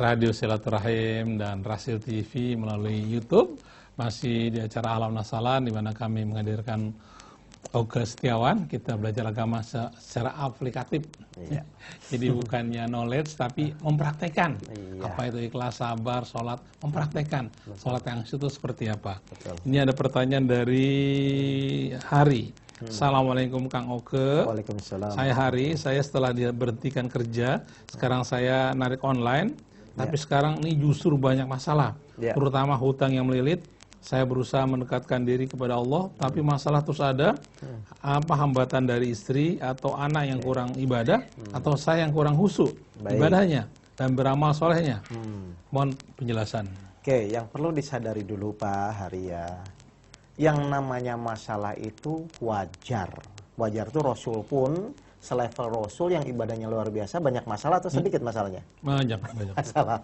Radio Silaturahim dan Rasil TV melalui YouTube. Masih di acara Alam Nasalan, di mana kami menghadirkan Oge Setiawan. Kita belajar agama secara aplikatif. Iya. Jadi bukannya knowledge, tapi mempraktekkan. Iya. Apa itu ikhlas, sabar, sholat, mempraktekkan. Sholat yang itu seperti apa. Betul. Ini ada pertanyaan dari Hari. Assalamualaikum Kang Oge. Waalaikumsalam. Saya Hari, saya setelah dia berhentikan kerja, sekarang saya narik online, tapi sekarang ini justru banyak masalah, terutama hutang yang melilit. Saya berusaha mendekatkan diri kepada Allah, tapi masalah terus ada, apa hambatan dari istri atau anak yang kurang ibadah, atau saya yang kurang khusyuk ibadahnya dan beramal solehnya. Mohon penjelasan. Oke, yang perlu disadari dulu Pak Hari ya, yang namanya masalah itu wajar. Wajar itu Rasul pun selevel Rasul yang ibadahnya luar biasa, banyak masalah atau sedikit masalahnya? Banyak. Masalah.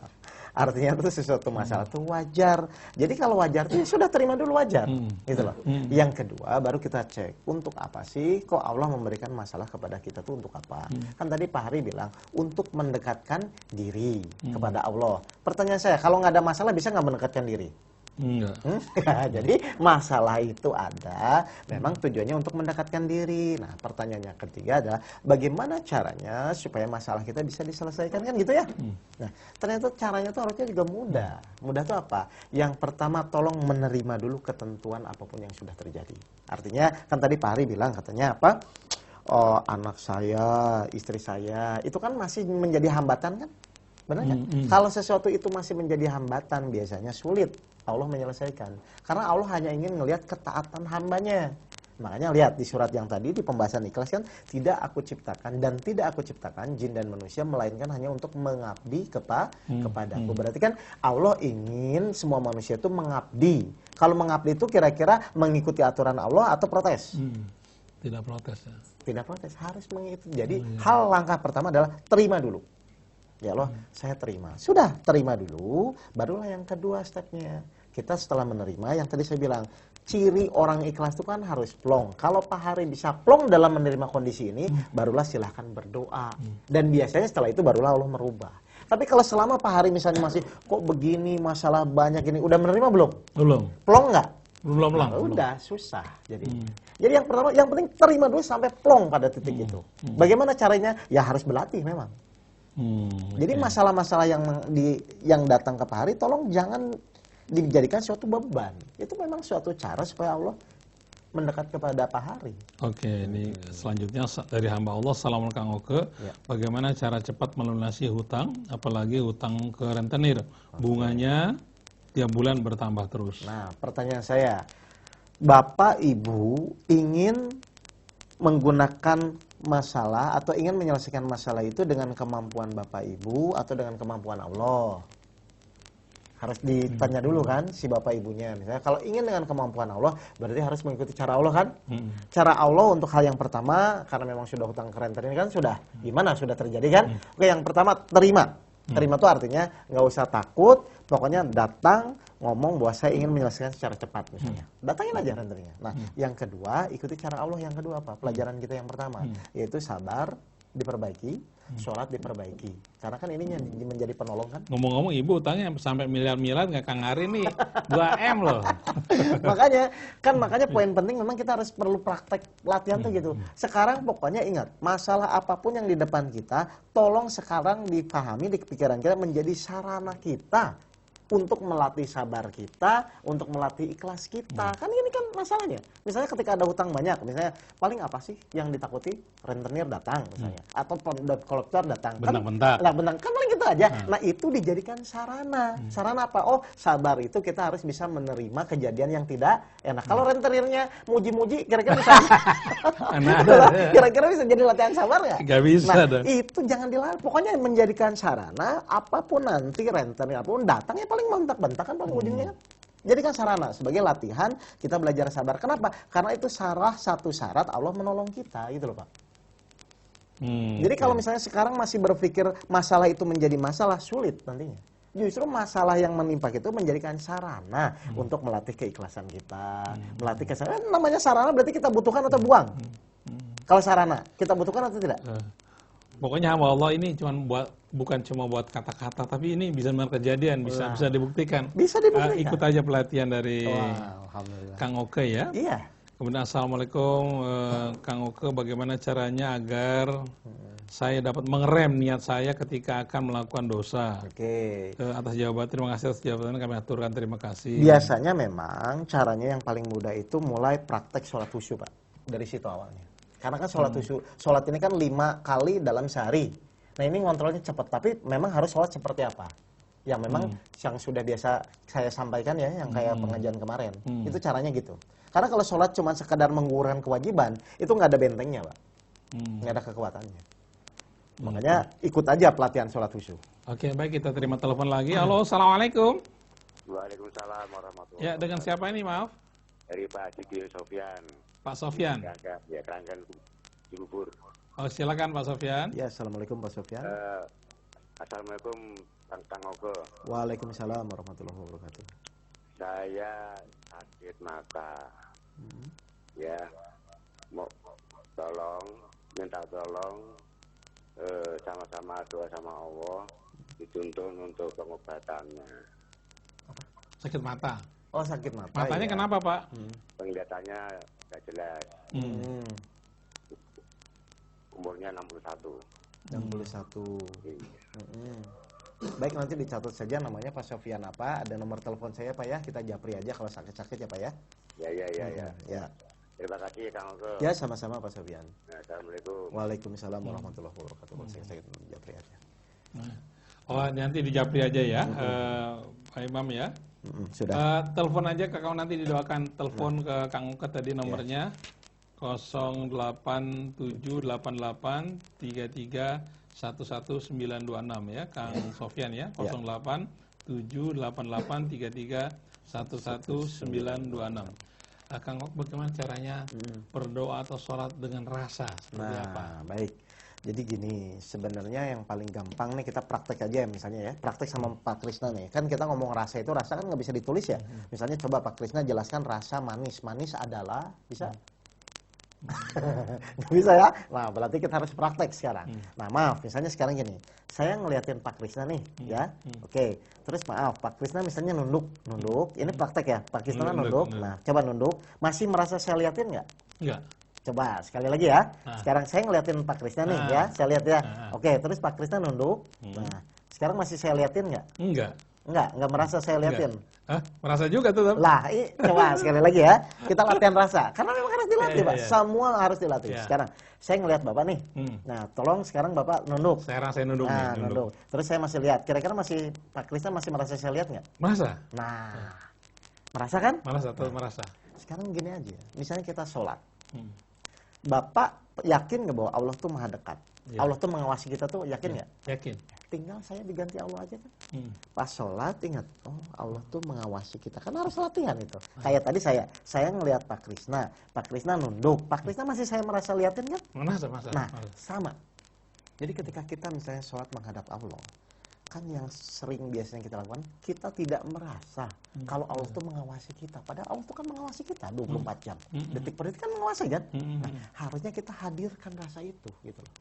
Artinya itu sesuatu masalah itu wajar. Jadi kalau wajar itu ya sudah terima dulu wajar, gitu loh. Yang kedua baru kita cek untuk apa sih kok Allah memberikan masalah kepada kita tuh untuk apa? Kan tadi Pak Hari bilang untuk mendekatkan diri kepada Allah. Pertanyaan saya, kalau nggak ada masalah bisa nggak mendekatkan diri? Enggak. Jadi masalah itu ada, memang tujuannya untuk mendekatkan diri. Nah, pertanyaannya ketiga adalah bagaimana caranya supaya masalah kita bisa diselesaikan, kan gitu ya? Nah, ternyata caranya tuh harusnya juga mudah. Mudah tuh apa? Yang pertama, tolong menerima dulu ketentuan apapun yang sudah terjadi. Artinya, kan tadi Pak Hari bilang katanya apa? Oh, anak saya, istri saya, itu kan masih menjadi hambatan kan? Benar nggak? Kalau sesuatu itu masih menjadi hambatan, biasanya sulit Allah menyelesaikan. Karena Allah hanya ingin melihat ketaatan hambanya. Makanya lihat di surat yang tadi, di pembahasan ikhlas kan, tidak aku ciptakan dan tidak aku ciptakan jin dan manusia, melainkan hanya untuk mengabdi kepadaku. Berarti kan Allah ingin semua manusia itu mengabdi. Kalau mengabdi itu kira-kira mengikuti aturan Allah atau protes? Tidak protes ya. Tidak protes, harus mengikuti. Jadi hal langkah pertama adalah terima dulu. Ya Allah, saya terima. Sudah, terima dulu, barulah yang kedua stepnya. Kita setelah menerima, yang tadi saya bilang, ciri orang ikhlas itu kan harus plong. Kalau Pak Hari bisa plong dalam menerima kondisi ini, barulah silahkan berdoa. Dan biasanya setelah itu barulah Allah merubah. Tapi kalau selama Pak Hari misalnya masih, kok begini, masalah banyak ini, udah menerima belum? Belum. Plong nggak? Belum. Udah, susah. Jadi yang pertama, yang penting terima dulu sampai plong pada titik itu. Bagaimana caranya? Ya harus berlatih memang. Jadi masalah-masalah yang datang ke Pak Hari, tolong jangan dijadikan suatu beban. Itu memang suatu cara supaya Allah mendekat kepada Pak Hari. Oke, ini selanjutnya dari hamba Allah. Assalamualaikum Kang Oge. Bagaimana cara cepat melunasi hutang, apalagi hutang ke rentenir? Bunganya tiap bulan bertambah terus. Nah, pertanyaan saya, Bapak Ibu ingin menggunakan masalah atau ingin menyelesaikan masalah itu dengan kemampuan Bapak Ibu atau dengan kemampuan Allah? Harus ditanya dulu kan si Bapak Ibunya. Misalnya kalau ingin dengan kemampuan Allah, berarti harus mengikuti cara Allah kan? Cara Allah untuk hal yang pertama, karena memang sudah hutang ke rentenir kan sudah. Gimana? Sudah terjadi kan? Oke, yang pertama terima. Terima itu artinya nggak usah takut, pokoknya datang ngomong bahwa saya ingin menyelesaikan secara cepat misalnya. Datangin aja rentenirnya. Nah, yang kedua, ikuti cara Allah. Yang kedua apa? Pelajaran kita yang pertama, yaitu sabar, diperbaiki, sholat diperbaiki. Karena kan ini menjadi penolong kan. Ngomong-ngomong ibu utangnya sampai miliar-miliar nggak Kang Hari nih 2M loh. makanya poin penting memang kita harus perlu praktek latihan tuh gitu. Sekarang pokoknya ingat, masalah apapun yang di depan kita, tolong sekarang dipahami di pikiran kita menjadi sarana kita untuk melatih sabar kita, untuk melatih ikhlas kita. Kan ini kan masalahnya. Misalnya ketika ada hutang banyak, misalnya paling apa sih yang ditakuti? Rentenir datang misalnya, atau debt collector datang. Bentak-bentak. Kan paling gitu aja. Nah, itu dijadikan sarana. Sarana apa? Oh, sabar itu kita harus bisa menerima kejadian yang tidak enak. Kalau rentenirnya muji-muji, kira-kira bisa kira-kira bisa jadi latihan sabar nggak? Nggak bisa. Nah, itu jangan dilarang. Pokoknya menjadikan sarana, apapun nanti rentenir apapun datangnya paling bentak-bentak kan paling ujungnya kan. Jadi kan sarana sebagai latihan kita belajar sabar. Kenapa? Karena itu salah satu syarat Allah menolong kita gitu loh Pak. Jadi kalau misalnya sekarang masih berpikir masalah itu menjadi masalah, sulit nantinya. Justru masalah yang menimpa itu menjadikan sarana untuk melatih keikhlasan kita, melatih kesadaran. Namanya sarana berarti kita butuhkan atau buang. Kalau sarana kita butuhkan atau tidak? Pokoknya hamba Allah ini bukan cuma buat kata-kata, tapi ini bisa benar kejadian, bisa dibuktikan. Bisa dibuktikan. Ikut aja pelatihan dari Alhamdulillah. Kang Oke ya. Iya. Kemudian assalamualaikum Kang Oke, bagaimana caranya agar saya dapat mengerem niat saya ketika akan melakukan dosa? Oke. Atas jawaban, terima kasih atas jawabannya, kami aturkan terima kasih. Biasanya memang caranya yang paling mudah itu mulai praktek sholat khusyuk, Pak. Dari situ awalnya. Karena kan sholat ini kan 5 kali dalam sehari. Nah ini ngontrolnya cepat, tapi memang harus sholat seperti apa? Yang memang yang sudah biasa saya sampaikan ya, yang kayak pengajian kemarin. Itu caranya gitu. Karena kalau sholat cuma sekedar menggugurkan kewajiban, itu nggak ada bentengnya, Pak. Nggak ada kekuatannya. Makanya ikut aja pelatihan sholat khusyuk. Oke, baik, kita terima telepon lagi. Halo, assalamualaikum. Waalaikumsalam warahmatullahi Ya, dengan siapa ini, maaf? Dari Pak Cidio Sofyan. Pak Sofyan. Ya, Keranggan Cibubur. Oh, silakan Pak Sofyan. Ya, assalamualaikum Pak Sofyan. Assalamualaikum Kang Oke. Waalaikumsalam warahmatullahi wabarakatuh. Saya sakit mata. Ya, mau minta tolong sama-sama doa sama Allah dituntun untuk pengobatannya. Sakit mata. Oh, sakit mata. Matanya ya. kenapa, Pak? Penglihatannya nggak jelas. Umurnya 61. 61. Baik, nanti dicatat saja namanya Pak Sofyan apa, ada nomor telepon saya Pak ya, kita japri aja kalau sakit-sakit ya Pak ya. Ya. Terima kasih Kang Oke. Ya, sama-sama Pak Sofyan. Assalamualaikum. Waalaikumsalam warahmatullahi wabarakatuh. Kalau sakit japri aja. Oh, nanti di japri aja ya, Pak Imam ya. Sudah. Telepon aja ke kamu, nanti didoakan telepon ke Kang Oke tadi nomornya 0878331196 ya, Kang Sofyan ya, 0878831196. Kang Ok, bagaimana caranya berdoa atau sholat dengan rasa seperti apa? Baik. Jadi gini, sebenarnya yang paling gampang nih kita praktek aja ya, misalnya ya, praktek sama Pak Krisna nih. Kan kita ngomong rasa itu, rasa kan nggak bisa ditulis ya. Misalnya coba Pak Krisna jelaskan rasa manis. Manis adalah, bisa? Nggak bisa ya? Nah, berarti kita harus praktek sekarang. Nah, maaf, misalnya sekarang gini, saya ngeliatin Pak Krisna nih, ya. Oke, terus maaf, Pak Krisna misalnya nunduk. Ini praktek ya, Pak Krisna nunduk. Nah, coba nunduk, masih merasa saya liatin nggak? Enggak. Coba sekali lagi ya. Sekarang saya ngeliatin Pak Krisna nih ya, saya lihat ya. Oke, terus Pak Krisna nunduk. Nah, sekarang masih saya liatin nggak? Enggak merasa saya liatin. Hah? Merasa juga tuh. Lah, coba sekali lagi ya. Kita latihan rasa. Karena memang harus dilatih, Pak. Semua harus dilatih. Sekarang saya ngelihat Bapak nih. Nah, tolong sekarang Bapak nunduk. Sekarang saya nunduk nah, nih. Nunduk. Terus saya masih lihat. Kira-kira masih Pak Krisna masih merasa saya lihat nggak? Merasa. Nah, merasa kan? Merasa atau merasa? Sekarang gini aja. Misalnya kita sholat. Bapak yakin nggak bahwa Allah tuh maha dekat? Ya. Allah tuh mengawasi kita tuh, yakin nggak? Yakin. Tinggal saya diganti Allah aja kan. Pas sholat ingat, oh Allah tuh mengawasi kita. Kan harus latihan itu. Kayak tadi saya ngelihat Pak Krisna nunduk. Pak Krisna masih saya merasa liatin kan? Merasa. Nah, sama. Jadi ketika kita misalnya sholat menghadap Allah, kan yang sering biasanya kita lakukan, kita tidak merasa kalau Allah tuh mengawasi kita. Padahal Allah tuh kan mengawasi kita 24 jam. Detik per detik kan mengawasi kan? Nah, harusnya kita hadirkan rasa itu gitu loh.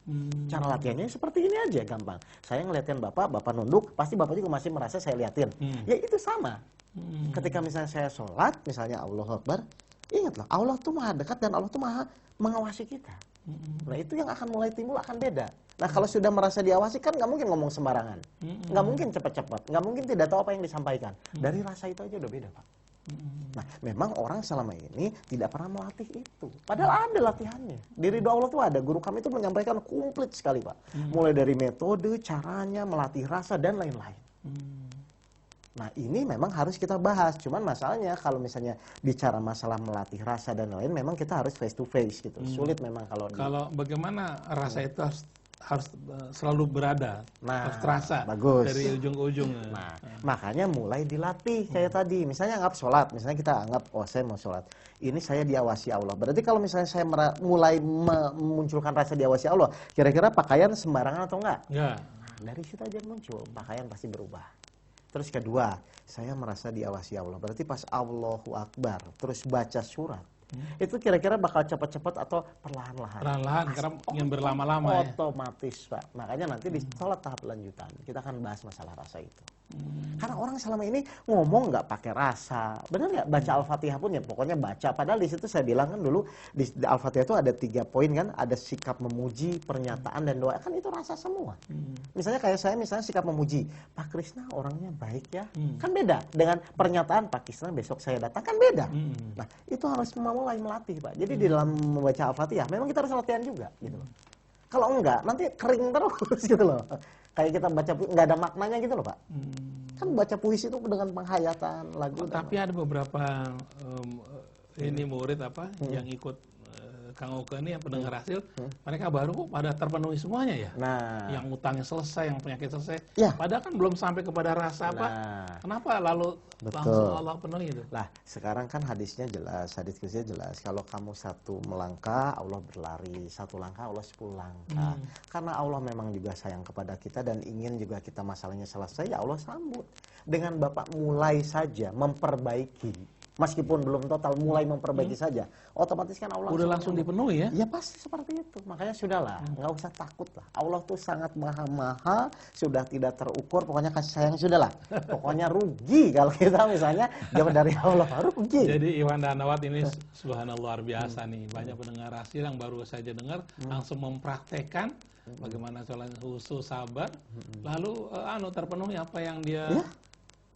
Cara latihannya seperti ini aja, gampang. Saya ngeliatin Bapak nunduk, pasti Bapak juga masih merasa saya liatin. Ya itu sama. Ketika misalnya saya sholat, misalnya Allahu Akbar, ingatlah Allah tuh maha dekat dan Allah tuh maha mengawasi kita. Nah itu yang akan mulai timbul, akan beda. Nah kalau sudah merasa diawasi kan nggak mungkin ngomong sembarangan, nggak mungkin cepat-cepat, nggak mungkin tidak tahu apa yang disampaikan. Dari rasa itu aja udah beda Pak. Nah memang orang selama ini tidak pernah melatih itu. Padahal ada latihannya. Di ridho Allah tuh ada. Guru kami itu menyampaikan komplit sekali Pak. Mulai dari metode, caranya, melatih rasa dan lain-lain. Nah ini memang harus kita bahas. Cuman masalahnya kalau misalnya bicara masalah melatih rasa dan lain, memang kita harus face to face gitu. Sulit memang kalau bagaimana rasa itu harus selalu berada, harus terasa bagus. Dari ujung ke ujung. Nah, makanya mulai dilatih kayak tadi. Misalnya anggap sholat, misalnya kita anggap, oh saya mau sholat, ini saya diawasi Allah. Berarti kalau misalnya saya mulai memunculkan rasa diawasi Allah, kira-kira pakaian sembarangan atau enggak? Enggak. Dari situ aja muncul, pakaian pasti berubah. Terus kedua, saya merasa diawasi Allah. Berarti pas Allahu Akbar, terus baca surat, Itu kira-kira bakal cepat-cepat atau perlahan-lahan? Perlahan-lahan, karena ingin berlama-lama ya. Otomatis, Pak. Makanya nanti di sholat tahap lanjutan kita akan bahas masalah rasa itu. Karena orang selama ini ngomong nggak pakai rasa, benar nggak? Baca Al-Fatihah pun ya pokoknya baca. Padahal di situ saya bilang kan dulu di Al-Fatihah itu ada 3 poin kan, ada sikap memuji, pernyataan dan doa. Kan itu rasa semua. Misalnya kayak saya misalnya sikap memuji, Pak Krisna orangnya baik ya, kan beda dengan pernyataan Pak Krisna besok saya datang, kan beda. Nah itu harus mulai melatih, Pak. Jadi di dalam membaca Al-Fatihah memang kita harus latihan juga gitu loh. Kalau enggak nanti kering terus gitu loh. Kayak kita baca nggak ada maknanya gitu loh, Pak. Kan baca puisi itu dengan penghayatan lagu. Tapi ada beberapa ini murid yang ikut Kang Oke ini yang pendengar hasil, mereka baru kok pada terpenuhi semuanya ya. Nah, yang utangnya selesai, yang penyakit selesai. Ya. Padahal kan belum sampai kepada rasa apa. Kenapa lalu langsung Allah penuhi itu? Lah, sekarang kan hadisnya jelas, hadis Qudsinya jelas. Kalau kamu 1 melangkah, Allah berlari. 1 langkah, Allah 10 langkah. Karena Allah memang juga sayang kepada kita dan ingin juga kita masalahnya selesai, ya Allah sambut. Dengan Bapak mulai saja memperbaiki. Meskipun belum total, mulai memperbaiki saja, otomatis kan Allah udah langsung dipenuhi ya? Ya pasti seperti itu. Makanya sudahlah, nggak usah takut lah. Allah tuh sangat maha-maha, sudah tidak terukur. Pokoknya kasih sayang sudahlah. Pokoknya rugi kalau kita misalnya jauh dari Allah, rugi. Jadi Iwan Danawat ini subhanallah luar biasa nih. Banyak pendengar hasil yang baru saja dengar langsung mempraktekkan bagaimana sholat khusyuk, sabar, lalu terpenuhi apa yang dia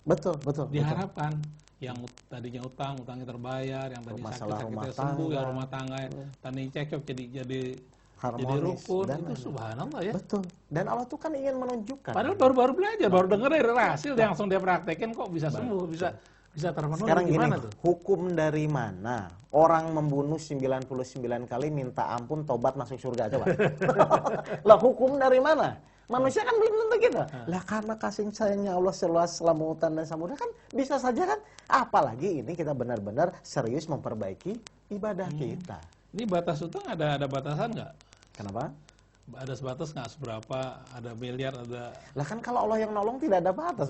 betul diharapkan. Yang tadinya utangnya terbayar, yang tadi sakit-sakitnya sembuh, yang rumah tangga tadi cekcok jadi harmonis, rukun, itu subhanallah ya. Betul. Dan Allah tuh kan ingin menunjukkan. Padahal baru belajar, baru dengar dari hasil, langsung dia praktekin kok bisa sembuh, bisa terpenuhi. Sekarang gimana gini, tuh? hukum dari mana? Orang membunuh 99 kali minta ampun, tobat masuk surga, coba. Lah hukum dari mana? Manusia kan belum tentu gitu. Lah karena kasih sayangnya Allah seluas lautan dan samudra kan bisa saja kan. Apalagi ini kita benar-benar serius memperbaiki ibadah kita. Ini batas utang ada batasan nggak? Kenapa? Ada sebatas nggak seberapa? Ada miliar, ada... Lah kan kalau Allah yang nolong tidak ada batas.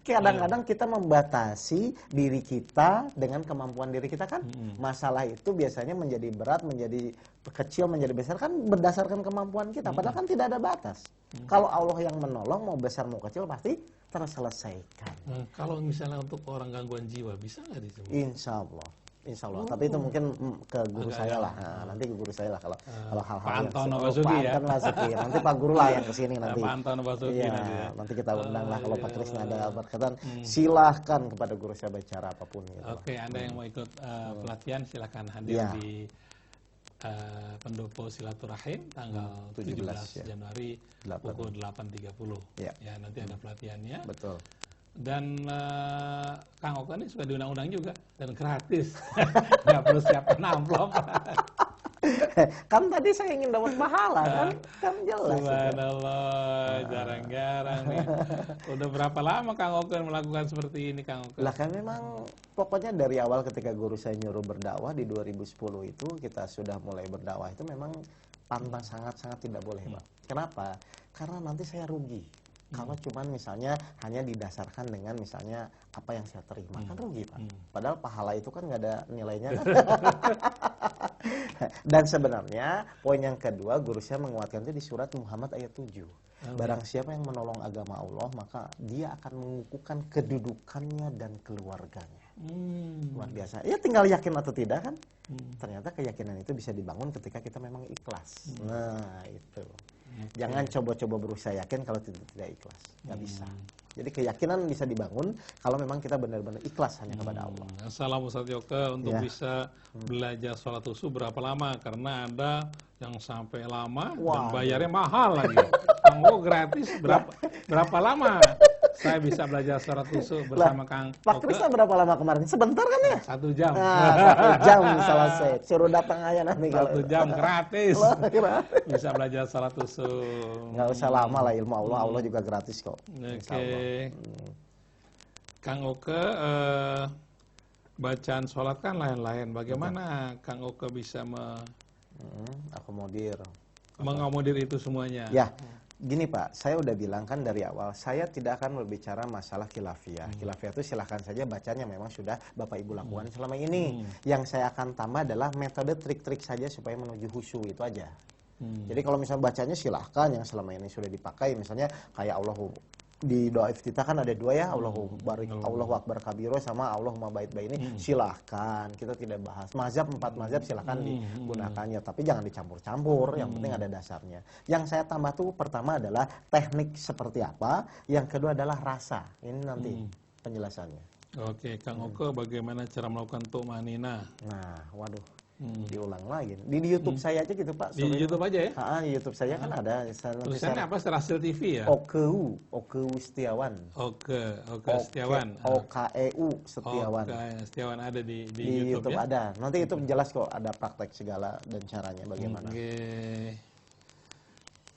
Kadang-kadang kita membatasi diri kita dengan kemampuan diri kita kan. Masalah itu biasanya menjadi berat, menjadi kecil, menjadi besar kan berdasarkan kemampuan kita. Padahal kan tidak ada batas. Kalau Allah yang menolong, mau besar mau kecil pasti terselesaikan. Kalau misalnya untuk orang gangguan jiwa, bisa nggak disembuh? Insya Allah. Tapi itu mungkin ke guru saya lah. Nah, nanti ke guru saya lah kalau hal-hal Pak yang Anton Basuki ya. Nanti Pak Guru lah yang kesini nanti. Pak Anton Basuki nanti ya. Nanti kita undang lah kalau Pak Krisna ada berkenan. Silahkan kepada guru saya bicara apapun. Gitu. Oke, Anda yang mau ikut pelatihan silahkan hadir di Pendopo Silaturahim tanggal 17 Januari pukul 8.30. Ya, nanti ada pelatihannya. Betul. Dan Kang Oke ini sudah diundang-undang juga dan gratis, nggak perlu siapkan amplop. Kan tadi saya ingin dapat pahala kan jelas. Subhanallah, jarang-jarang nih. Udah berapa lama Kang Oke melakukan seperti ini, Kang Oke? Lah kan memang pokoknya dari awal ketika guru saya nyuruh berdakwah di 2010 itu kita sudah mulai berdakwah itu memang pantang sangat-sangat tidak boleh, Pak. Kenapa? Karena nanti saya rugi. Kalau cuman misalnya hanya didasarkan dengan misalnya apa yang saya terima, kan rugi, Pak. Padahal pahala itu kan nggak ada nilainya kan. Dan sebenarnya poin yang kedua guru saya menguatkan itu di surat Muhammad ayat 7. Barang siapa yang menolong agama Allah, maka dia akan mengukuhkan kedudukannya dan keluarganya. Luar biasa. Ya tinggal yakin atau tidak kan. Ternyata keyakinan itu bisa dibangun ketika kita memang ikhlas. Nah itu. Jangan coba-coba berusaha yakin kalau tidak ikhlas. Nggak bisa. Jadi keyakinan bisa dibangun kalau memang kita benar-benar ikhlas hanya kepada Allah. Salam Ustaz Yoke untuk bisa belajar sholat khusyuk berapa lama? Karena ada yang sampai lama dan bayarnya mahal lagi. Kang gratis berapa lama? Saya bisa belajar sholat khusyuk bersama Kang Pak Krisna berapa lama kemarin? Sebentar kan ya? 1 jam. 1 jam selesai. Suruh datang aja nanti. 1 jam gratis. Bisa belajar sholat khusyuk. Nggak usah lama lah ilmu Allah. Allah juga gratis kok. Oke. Kang Oke, bacaan sholat kan lain-lain. Bagaimana Kang Oke bisa akomodir mengakomodir itu semuanya? Ya, Gini Pak, saya udah bilang kan dari awal, saya tidak akan berbicara masalah khilafiyah. Khilafiyah itu silahkan saja bacanya memang sudah Bapak Ibu lakukan selama ini. Yang saya akan tambah adalah metode trik-trik saja supaya menuju khusyuk, itu aja. Jadi kalau misalnya bacanya silahkan yang selama ini sudah dipakai, misalnya kayak di doa iftitah kan ada dua ya, Allahu Akbar kabiro sama Allahumma bait ini, silahkan, kita tidak bahas mazhab, 4 mazhab silahkan digunakannya, tapi jangan dicampur-campur, yang penting ada dasarnya. Yang saya tambah tuh pertama adalah teknik seperti apa, yang kedua adalah rasa, ini nanti penjelasannya. Oke, Kang Oke, bagaimana cara melakukan tumanina? Nah, waduh, diulang lagi. Di YouTube saya aja gitu Pak. Di YouTube aja ya? Di YouTube saya kan ada. Tulisannya apa? Hasil TV ya? Okeu Setiawan. Oke Setiawan. OKEU Setiawan. Oke, Setiawan ada di YouTube ya? ada. Nanti itu jelas kok, ada praktek segala dan caranya bagaimana. Oke.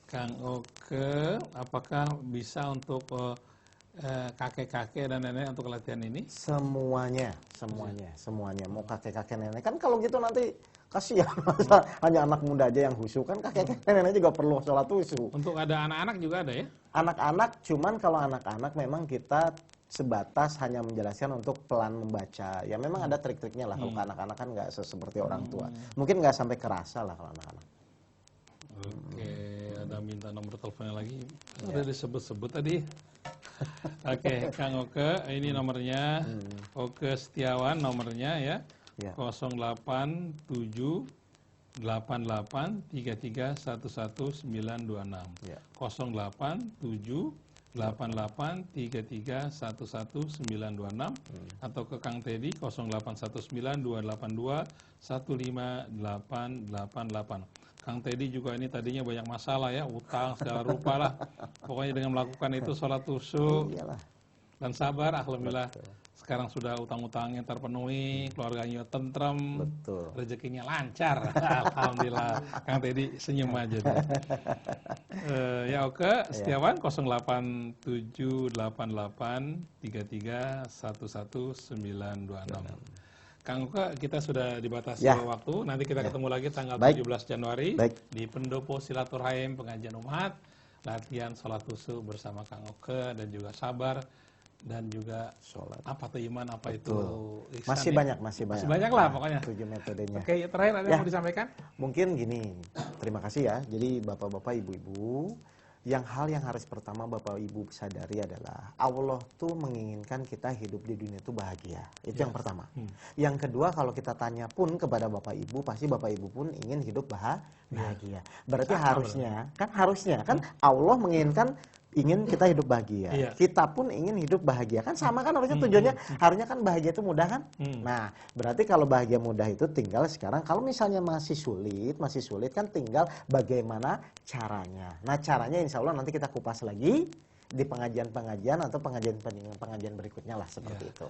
Kang Oke, apakah bisa untuk kakek-kakek dan nenek untuk latihan ini? Semuanya. Mau kakek-kakek nenek. Kan kalau gitu nanti kasihan, hanya anak muda aja yang khusyuk, kan kakek-kakek nenek juga perlu sholat khusyuk. Untuk ada anak-anak juga ada ya? Anak-anak, cuman kalau anak-anak memang kita sebatas hanya menjelaskan untuk pelan membaca. Ya memang ada trik-triknya lah, kalau ke anak-anak kan nggak seperti orang tua. Mungkin nggak sampai kerasa lah kalau anak-anak. Oke, ada minta nomor teleponnya lagi. Udah disebut-sebut tadi. Oke, Kang Oke, ini nomornya. Oke Setiawan nomornya ya. 087 88 33 11 926. 087 88 33 11 926 atau ke Kang Teddy 0819 282 15888. Kang Teddy juga ini tadinya banyak masalah ya, utang segala rupa lah. Pokoknya dengan melakukan itu sholat khusyuk dan sabar, alhamdulillah. Sekarang sudah utang-utangnya terpenuhi, keluarganya tentrem, rezekinya lancar, alhamdulillah. Kang Teddy senyum aja deh. Ya oke, Setiawan 08788 33 11926. Kang Oke, kita sudah dibatasi waktu. Nanti kita ketemu lagi tanggal 17 Januari di Pendopo Silaturahim Pengajian Umat, latihan sholat khusyuk bersama Kang Oke dan juga sabar dan juga sholat. Apa tuh iman, apa itu ihsan? Masih banyak lah pokoknya. 7 metodenya. Oke, terakhir ada yang mau disampaikan? Mungkin gini, terima kasih ya. Jadi bapak-bapak, ibu-ibu, hal yang harus pertama Bapak Ibu sadari adalah Allah tuh menginginkan kita hidup di dunia itu bahagia. Itu yang pertama. Yang kedua, kalau kita tanya pun kepada Bapak Ibu, pasti Bapak Ibu pun ingin hidup bahagia. Berarti harusnya kan Allah menginginkan kita hidup bahagia. Kita pun ingin hidup bahagia. Kan sama kan harusnya tujuannya. Harusnya kan bahagia itu mudah kan? Nah, berarti kalau bahagia mudah itu tinggal sekarang, kalau misalnya masih sulit kan tinggal bagaimana caranya. Nah, caranya insya Allah nanti kita kupas lagi di pengajian-pengajian atau pengajian berikutnya lah seperti itu.